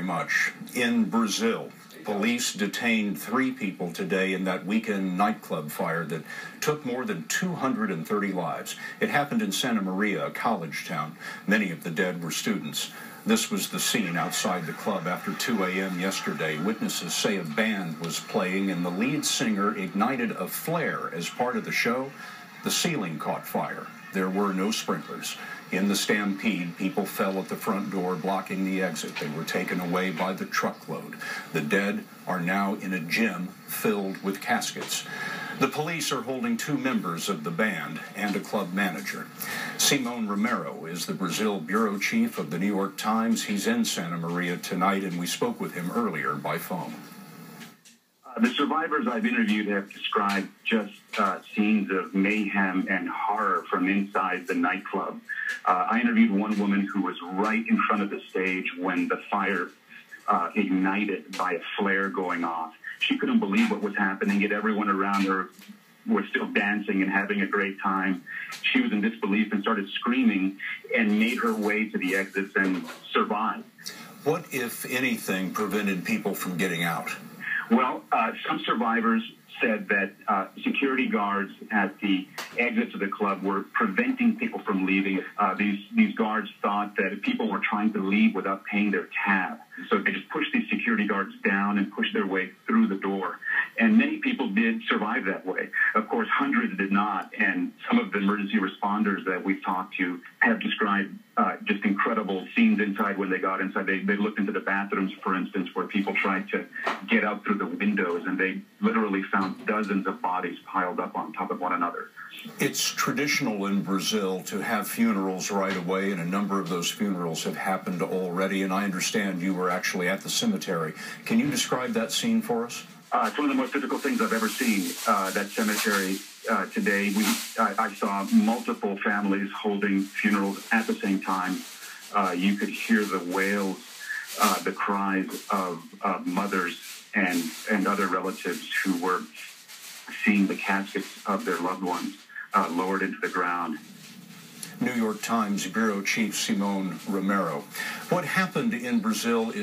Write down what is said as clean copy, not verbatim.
very much. In Brazil, police detained 3 people today in that weekend nightclub fire that took more than 230 lives. It happened in Santa Maria, a college town. Many of the dead were students. This was the scene outside the club after 2 a.m. yesterday. Witnesses say a band was playing and the lead singer ignited a flare as part of the show. The ceiling caught fire. There were no sprinklers. In the stampede, people fell at the front door, blocking the exit. They were taken away by the truckload. The dead are now in a gym filled with caskets. The police are holding 2 members of the band and a club manager. Simon Romero is the Brazil bureau chief of the New York Times. He's in Santa Maria tonight, and we spoke with him earlier by phone. The survivors I've interviewed have described just scenes of mayhem and horror from inside the nightclub. I interviewed one woman who was right in front of the stage when the fire ignited by a flare going off. She couldn't believe what was happening, yet everyone around her was still dancing and having a great time. She was in disbelief and started screaming and made her way to the exits and survived. What, if anything, prevented people from getting out? Well, some survivors said that security guards at the exits of the club were preventing people from leaving. These guards thought that people were trying to leave without paying their tab. So they just pushed these security guards down and pushed their way through the door. And many people did survive that way. Of course, hundreds did not. And some of the emergency responders that we've talked to have described just incredible scenes inside when they got inside. They looked into the bathrooms, for instance, where people tried to get out through the windows, and they literally found dozens of bodies piled up on top of one another. It's traditional in Brazil to have funerals right away, and a number of those funerals have happened already, and I understand you were actually at the cemetery. Can you describe that scene for us? It's one of the most difficult things I've ever seen, that cemetery today. I saw multiple families holding funerals at the same time. You could hear the wails, the cries of mothers and other relatives who were seeing the caskets of their loved ones lowered into the ground. New York Times bureau chief Simon Romero. What happened in Brazil is